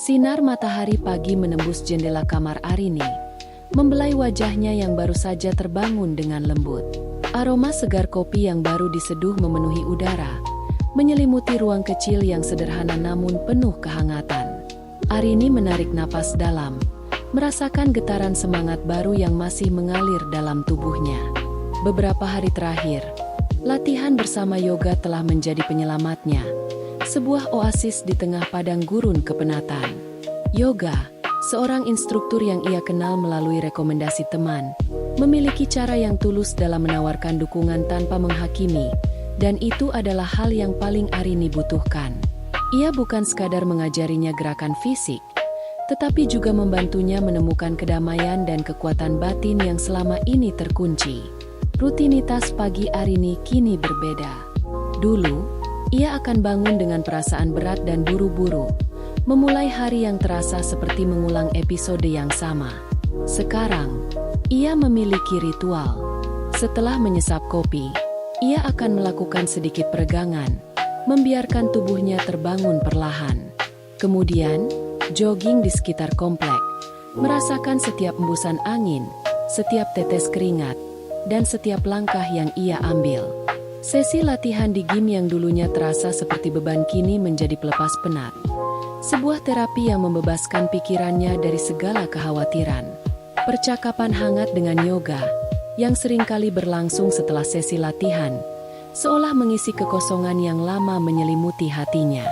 Sinar matahari pagi menembus jendela kamar Arini, membelai wajahnya yang baru saja terbangun dengan lembut. Aroma segar kopi yang baru diseduh memenuhi udara, menyelimuti ruang kecil yang sederhana namun penuh kehangatan. Arini menarik napas dalam, merasakan getaran semangat baru yang masih mengalir dalam tubuhnya. Beberapa hari terakhir, latihan bersama yoga telah menjadi penyelamatnya. Sebuah oasis di tengah padang gurun kepenatan. Yoga, seorang instruktur yang ia kenal melalui rekomendasi teman, memiliki cara yang tulus dalam menawarkan dukungan tanpa menghakimi, dan itu adalah hal yang paling Arini butuhkan. Ia bukan sekadar mengajarinya gerakan fisik, tetapi juga membantunya menemukan kedamaian dan kekuatan batin yang selama ini terkunci. Rutinitas pagi Arini kini berbeda. Dulu, ia akan bangun dengan perasaan berat dan buru-buru, memulai hari yang terasa seperti mengulang episode yang sama. Sekarang, ia memiliki ritual. Setelah menyesap kopi, ia akan melakukan sedikit peregangan, membiarkan tubuhnya terbangun perlahan. Kemudian, jogging di sekitar komplek, merasakan setiap embusan angin, setiap tetes keringat, dan setiap langkah yang ia ambil. Sesi latihan di gym yang dulunya terasa seperti beban kini menjadi pelepas penat. Sebuah terapi yang membebaskan pikirannya dari segala kekhawatiran. Percakapan hangat dengan yoga, yang seringkali berlangsung setelah sesi latihan, seolah mengisi kekosongan yang lama menyelimuti hatinya.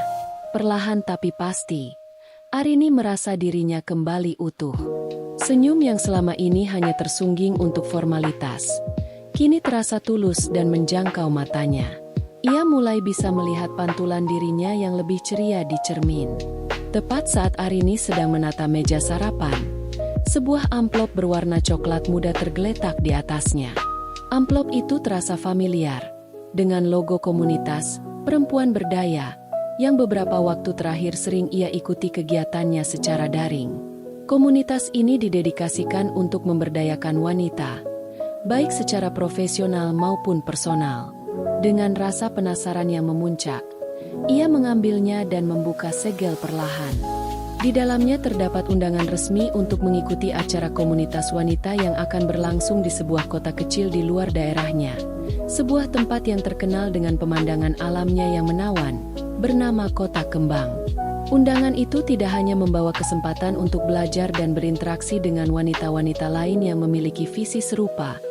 Perlahan tapi pasti, Arini merasa dirinya kembali utuh. Senyum yang selama ini hanya tersungging untuk formalitas, kini terasa tulus dan menjangkau matanya. Ia mulai bisa melihat pantulan dirinya yang lebih ceria di cermin. Tepat saat Arini sedang menata meja sarapan, sebuah amplop berwarna coklat muda tergeletak di atasnya. Amplop itu terasa familiar, dengan logo komunitas Perempuan Berdaya, yang beberapa waktu terakhir sering ia ikuti kegiatannya secara daring. Komunitas ini didedikasikan untuk memberdayakan wanita, baik secara profesional maupun personal. Dengan rasa penasaran yang memuncak, ia mengambilnya dan membuka segel perlahan. Di dalamnya terdapat undangan resmi untuk mengikuti acara komunitas wanita yang akan berlangsung di sebuah kota kecil di luar daerahnya. Sebuah tempat yang terkenal dengan pemandangan alamnya yang menawan, bernama Kota Kembang. Undangan itu tidak hanya membawa kesempatan untuk belajar dan berinteraksi dengan wanita-wanita lain yang memiliki visi serupa,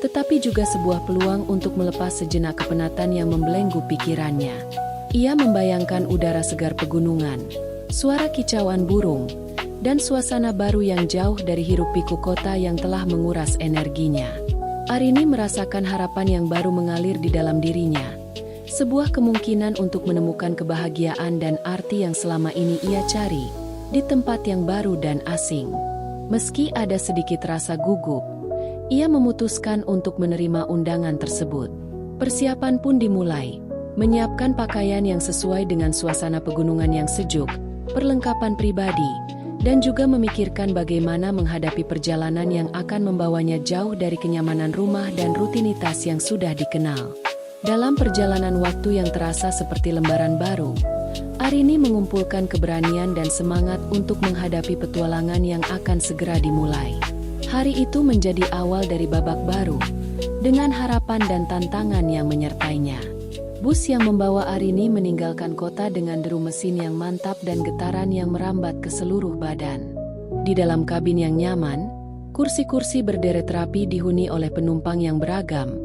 tetapi juga sebuah peluang untuk melepas sejenak kepenatan yang membelenggu pikirannya. Ia membayangkan udara segar pegunungan, suara kicauan burung, dan suasana baru yang jauh dari hiruk-pikuk kota yang telah menguras energinya. Arini merasakan harapan yang baru mengalir di dalam dirinya. Sebuah kemungkinan untuk menemukan kebahagiaan dan arti yang selama ini ia cari di tempat yang baru dan asing. Meski ada sedikit rasa gugup, ia memutuskan untuk menerima undangan tersebut. Persiapan pun dimulai, menyiapkan pakaian yang sesuai dengan suasana pegunungan yang sejuk, perlengkapan pribadi, dan juga memikirkan bagaimana menghadapi perjalanan yang akan membawanya jauh dari kenyamanan rumah dan rutinitas yang sudah dikenal. Dalam perjalanan waktu yang terasa seperti lembaran baru, Arini mengumpulkan keberanian dan semangat untuk menghadapi petualangan yang akan segera dimulai. Hari itu menjadi awal dari babak baru, dengan harapan dan tantangan yang menyertainya. Bus yang membawa Arini meninggalkan kota dengan deru mesin yang mantap dan getaran yang merambat ke seluruh badan. Di dalam kabin yang nyaman, kursi-kursi berderet rapi dihuni oleh penumpang yang beragam,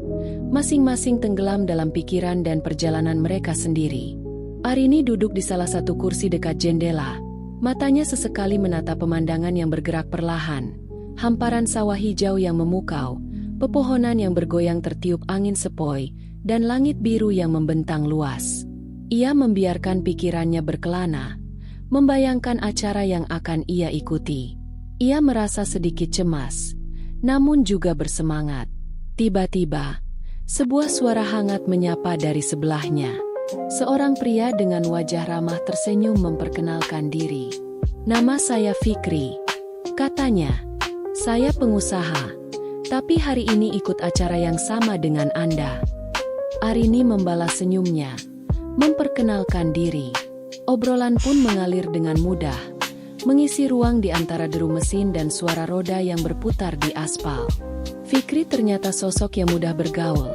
masing-masing tenggelam dalam pikiran dan perjalanan mereka sendiri. Arini duduk di salah satu kursi dekat jendela, matanya sesekali menatap pemandangan yang bergerak perlahan, hamparan sawah hijau yang memukau, pepohonan yang bergoyang tertiup angin sepoi, dan langit biru yang membentang luas. Ia membiarkan pikirannya berkelana, membayangkan acara yang akan ia ikuti. Ia merasa sedikit cemas, namun juga bersemangat. Tiba-tiba, sebuah suara hangat menyapa dari sebelahnya. Seorang pria dengan wajah ramah tersenyum memperkenalkan diri. "Nama saya Fikri," katanya. "Saya pengusaha, tapi hari ini ikut acara yang sama dengan Anda." Arini membalas senyumnya, memperkenalkan diri. Obrolan pun mengalir dengan mudah, mengisi ruang di antara deru mesin dan suara roda yang berputar di aspal. Fikri ternyata sosok yang mudah bergaul,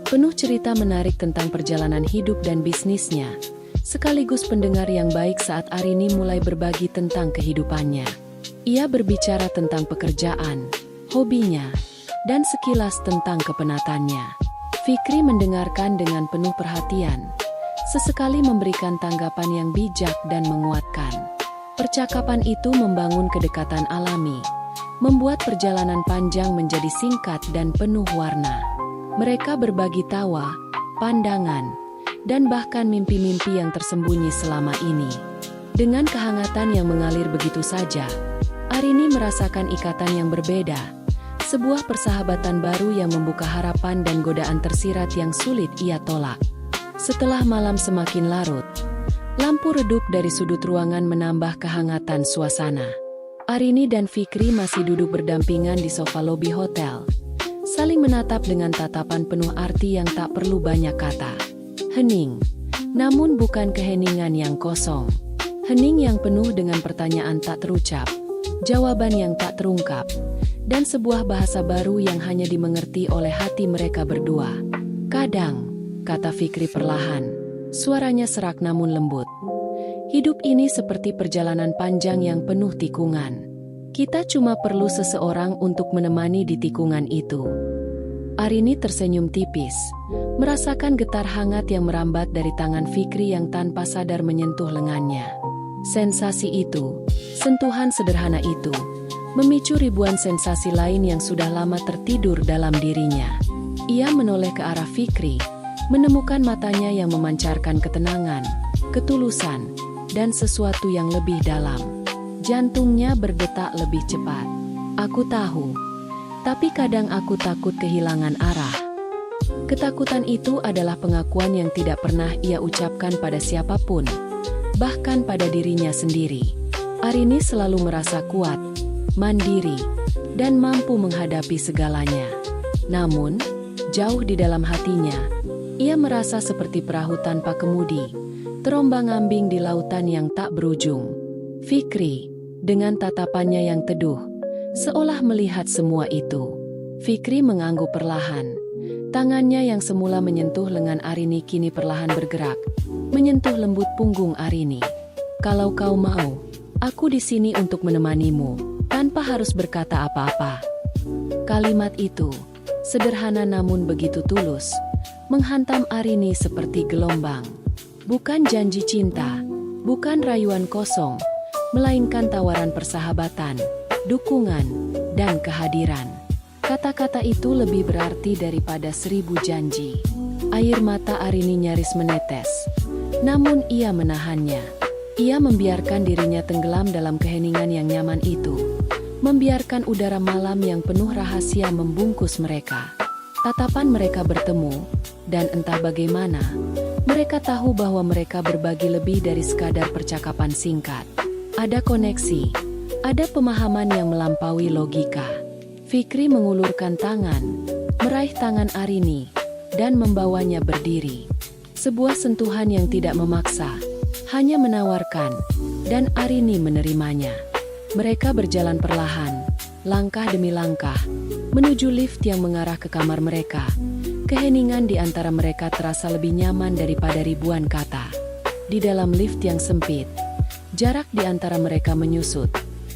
penuh cerita menarik tentang perjalanan hidup dan bisnisnya, sekaligus pendengar yang baik saat Arini mulai berbagi tentang kehidupannya. Ia berbicara tentang pekerjaan, hobinya, dan sekilas tentang kepenatannya. Fikri mendengarkan dengan penuh perhatian, sesekali memberikan tanggapan yang bijak dan menguatkan. Percakapan itu membangun kedekatan alami, membuat perjalanan panjang menjadi singkat dan penuh warna. Mereka berbagi tawa, pandangan, dan bahkan mimpi-mimpi yang tersembunyi selama ini. Dengan kehangatan yang mengalir begitu saja, Arini merasakan ikatan yang berbeda, sebuah persahabatan baru yang membuka harapan dan godaan tersirat yang sulit ia tolak. Setelah malam semakin larut, lampu redup dari sudut ruangan menambah kehangatan suasana. Arini dan Fikri masih duduk berdampingan di sofa lobi hotel, saling menatap dengan tatapan penuh arti yang tak perlu banyak kata. Hening, namun bukan keheningan yang kosong. Hening yang penuh dengan pertanyaan tak terucap, jawaban yang tak terungkap, dan sebuah bahasa baru yang hanya dimengerti oleh hati mereka berdua. Kadang, kata Fikri perlahan, suaranya serak namun lembut. Hidup ini seperti perjalanan panjang yang penuh tikungan. Kita cuma perlu seseorang untuk menemani di tikungan itu. Arini tersenyum tipis, merasakan getar hangat yang merambat dari tangan Fikri yang tanpa sadar menyentuh lengannya. Sensasi itu, sentuhan sederhana itu, memicu ribuan sensasi lain yang sudah lama tertidur dalam dirinya. Ia menoleh ke arah Fikri, menemukan matanya yang memancarkan ketenangan, ketulusan, dan sesuatu yang lebih dalam. Jantungnya berdetak lebih cepat. Aku tahu, tapi kadang aku takut kehilangan arah. Ketakutan itu adalah pengakuan yang tidak pernah ia ucapkan pada siapapun, bahkan pada dirinya sendiri. Arini selalu merasa kuat, mandiri, dan mampu menghadapi segalanya. Namun, jauh di dalam hatinya, ia merasa seperti perahu tanpa kemudi, terombang-ambing di lautan yang tak berujung. Fikri, dengan tatapannya yang teduh, seolah melihat semua itu. Fikri mengangguk perlahan. Tangannya yang semula menyentuh lengan Arini kini perlahan bergerak, menyentuh lembut punggung Arini. Kalau kau mau, aku di sini untuk menemanimu, tanpa harus berkata apa-apa. Kalimat itu, sederhana namun begitu tulus, menghantam Arini seperti gelombang. Bukan janji cinta, bukan rayuan kosong, melainkan tawaran persahabatan, dukungan, dan kehadiran. Kata-kata itu lebih berarti daripada 1000 janji. Air mata Arini nyaris menetes, namun ia menahannya. Ia membiarkan dirinya tenggelam dalam keheningan yang nyaman itu, membiarkan udara malam yang penuh rahasia membungkus mereka. Tatapan mereka bertemu, dan entah bagaimana, mereka tahu bahwa mereka berbagi lebih dari sekadar percakapan singkat. Ada koneksi, ada pemahaman yang melampaui logika. Fikri mengulurkan tangan, meraih tangan Arini, dan membawanya berdiri. Sebuah sentuhan yang tidak memaksa, hanya menawarkan, dan Arini menerimanya. Mereka berjalan perlahan, langkah demi langkah, menuju lift yang mengarah ke kamar mereka. Keheningan di antara mereka terasa lebih nyaman daripada ribuan kata. Di dalam lift yang sempit, jarak di antara mereka menyusut,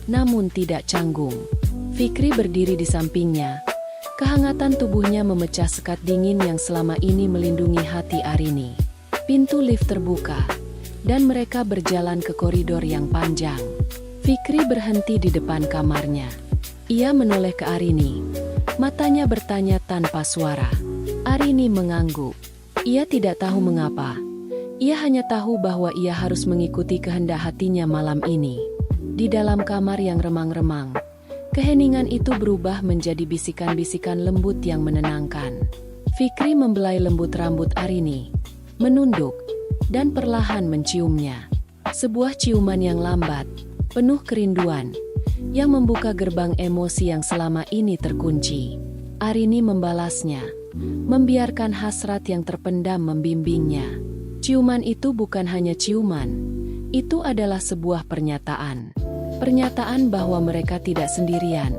namun tidak canggung. Fikri berdiri di sampingnya. Kehangatan tubuhnya memecah sekat dingin yang selama ini melindungi hati Arini. Pintu lift terbuka, dan mereka berjalan ke koridor yang panjang. Fikri berhenti di depan kamarnya. Ia menoleh ke Arini. Matanya bertanya tanpa suara. Arini mengangguk. Ia tidak tahu mengapa. Ia hanya tahu bahwa ia harus mengikuti kehendak hatinya malam ini. Di dalam kamar yang remang-remang, keheningan itu berubah menjadi bisikan-bisikan lembut yang menenangkan. Fikri membelai lembut rambut Arini, menunduk, dan perlahan menciumnya. Sebuah ciuman yang lambat, penuh kerinduan, yang membuka gerbang emosi yang selama ini terkunci. Arini membalasnya, membiarkan hasrat yang terpendam membimbingnya. Ciuman itu bukan hanya ciuman, itu adalah sebuah pernyataan. Pernyataan bahwa mereka tidak sendirian,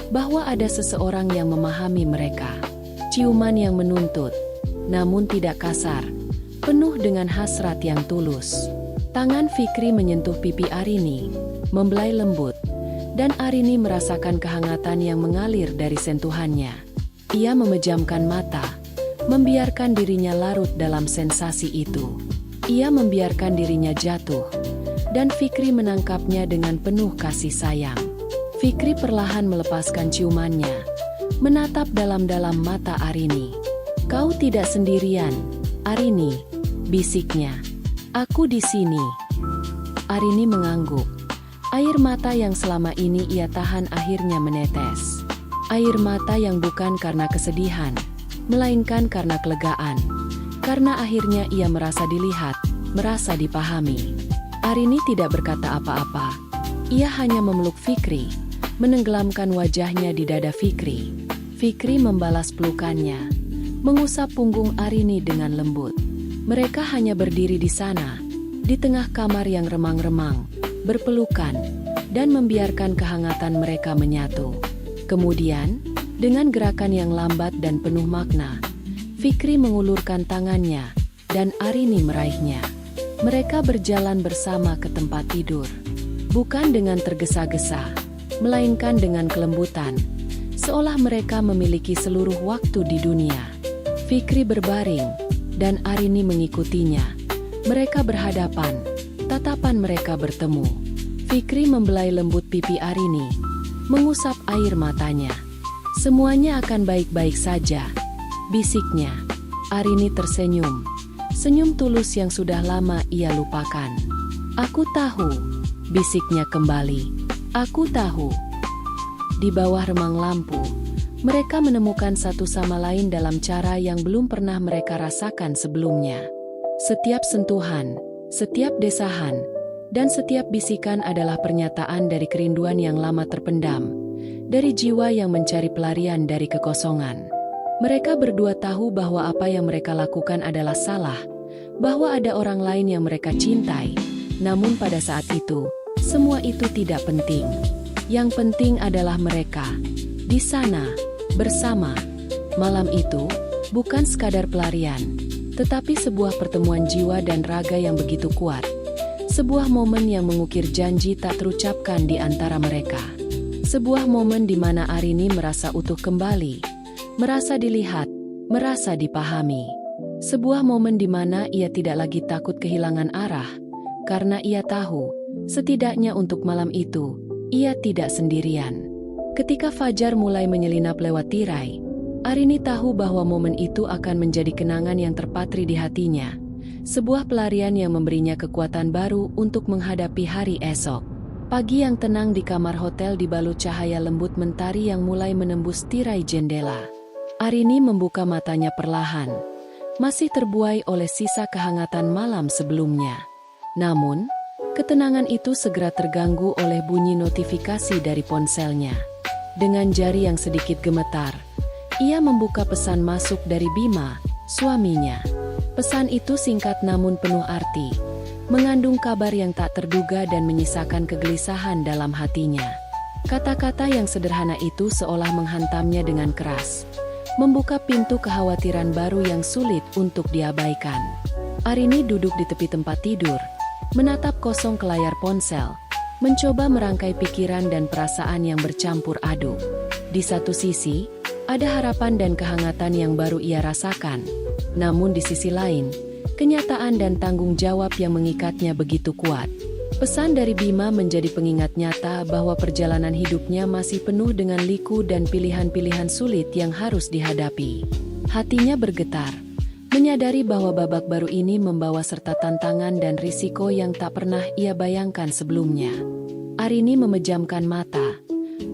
bahwa ada seseorang yang memahami mereka. Ciuman yang menuntut, namun tidak kasar, penuh dengan hasrat yang tulus. Tangan Fikri menyentuh pipi Arini, membelai lembut, dan Arini merasakan kehangatan yang mengalir dari sentuhannya. Ia memejamkan mata, membiarkan dirinya larut dalam sensasi itu. Ia membiarkan dirinya jatuh, dan Fikri menangkapnya dengan penuh kasih sayang. Fikri perlahan melepaskan ciumannya, menatap dalam-dalam mata Arini. "Kau tidak sendirian, Arini," bisiknya. "Aku di sini." Arini mengangguk. Air mata yang selama ini ia tahan akhirnya menetes. Air mata yang bukan karena kesedihan, melainkan karena kelegaan. Karena akhirnya ia merasa dilihat, merasa dipahami. Arini tidak berkata apa-apa. Ia hanya memeluk Fikri, menenggelamkan wajahnya di dada Fikri. Fikri membalas pelukannya, mengusap punggung Arini dengan lembut. Mereka hanya berdiri di sana, di tengah kamar yang remang-remang, berpelukan, dan membiarkan kehangatan mereka menyatu. Kemudian, dengan gerakan yang lambat dan penuh makna, Fikri mengulurkan tangannya, dan Arini meraihnya. Mereka berjalan bersama ke tempat tidur. Bukan dengan tergesa-gesa, melainkan dengan kelembutan, seolah mereka memiliki seluruh waktu di dunia. Fikri berbaring, dan Arini mengikutinya. Mereka berhadapan, tatapan mereka bertemu. Fikri membelai lembut pipi Arini, mengusap air matanya. "Semuanya akan baik-baik saja," bisiknya. Arini tersenyum, senyum tulus yang sudah lama ia lupakan. "Aku tahu," bisiknya kembali. "Aku tahu." Di bawah remang lampu, mereka menemukan satu sama lain dalam cara yang belum pernah mereka rasakan sebelumnya. Setiap sentuhan, setiap desahan, dan setiap bisikan adalah pernyataan dari kerinduan yang lama terpendam, dari jiwa yang mencari pelarian dari kekosongan. Mereka berdua tahu bahwa apa yang mereka lakukan adalah salah, bahwa ada orang lain yang mereka cintai. Namun pada saat itu, semua itu tidak penting. Yang penting adalah mereka, di sana, bersama. Malam itu, bukan sekadar pelarian, tetapi sebuah pertemuan jiwa dan raga yang begitu kuat. Sebuah momen yang mengukir janji tak terucapkan di antara mereka. Sebuah momen di mana Arini merasa utuh kembali, merasa dilihat, merasa dipahami. Sebuah momen di mana ia tidak lagi takut kehilangan arah, karena ia tahu, setidaknya untuk malam itu, ia tidak sendirian. Ketika fajar mulai menyelinap lewat tirai, Arini tahu bahwa momen itu akan menjadi kenangan yang terpatri di hatinya. Sebuah pelarian yang memberinya kekuatan baru untuk menghadapi hari esok. Pagi yang tenang di kamar hotel dibalut cahaya lembut mentari yang mulai menembus tirai jendela. Arini membuka matanya perlahan, masih terbuai oleh sisa kehangatan malam sebelumnya. Namun, ketenangan itu segera terganggu oleh bunyi notifikasi dari ponselnya. Dengan jari yang sedikit gemetar, ia membuka pesan masuk dari Bima, suaminya. Pesan itu singkat namun penuh arti, mengandung kabar yang tak terduga dan menyisakan kegelisahan dalam hatinya. Kata-kata yang sederhana itu seolah menghantamnya dengan keras, membuka pintu kekhawatiran baru yang sulit untuk diabaikan. Arini duduk di tepi tempat tidur, menatap kosong ke layar ponsel, mencoba merangkai pikiran dan perasaan yang bercampur aduk. Di satu sisi, ada harapan dan kehangatan yang baru ia rasakan. Namun di sisi lain, kenyataan dan tanggung jawab yang mengikatnya begitu kuat. Pesan dari Bima menjadi pengingat nyata bahwa perjalanan hidupnya masih penuh dengan liku dan pilihan-pilihan sulit yang harus dihadapi. Hatinya bergetar, menyadari bahwa babak baru ini membawa serta tantangan dan risiko yang tak pernah ia bayangkan sebelumnya. Arini memejamkan mata,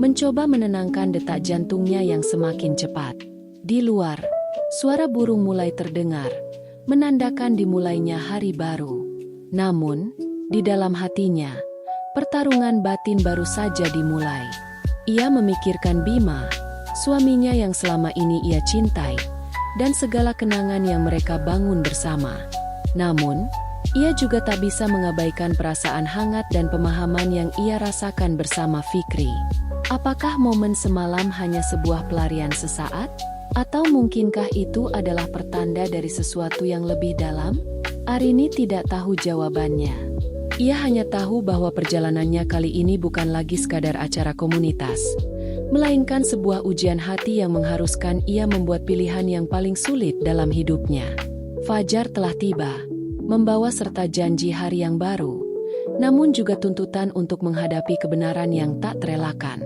mencoba menenangkan detak jantungnya yang semakin cepat. Di luar, suara burung mulai terdengar, menandakan dimulainya hari baru. Namun, di dalam hatinya, pertarungan batin baru saja dimulai. Ia memikirkan Bima, suaminya yang selama ini ia cintai, dan segala kenangan yang mereka bangun bersama. Namun, Ia juga tak bisa mengabaikan perasaan hangat dan pemahaman yang ia rasakan bersama Fikri. Apakah momen semalam hanya sebuah pelarian sesaat? Atau mungkinkah itu adalah pertanda dari sesuatu yang lebih dalam? Arini tidak tahu jawabannya. Ia hanya tahu bahwa perjalanannya kali ini bukan lagi sekadar acara komunitas, melainkan sebuah ujian hati yang mengharuskan ia membuat pilihan yang paling sulit dalam hidupnya. Fajar telah tiba, membawa serta janji hari yang baru, namun juga tuntutan untuk menghadapi kebenaran yang tak terelakkan.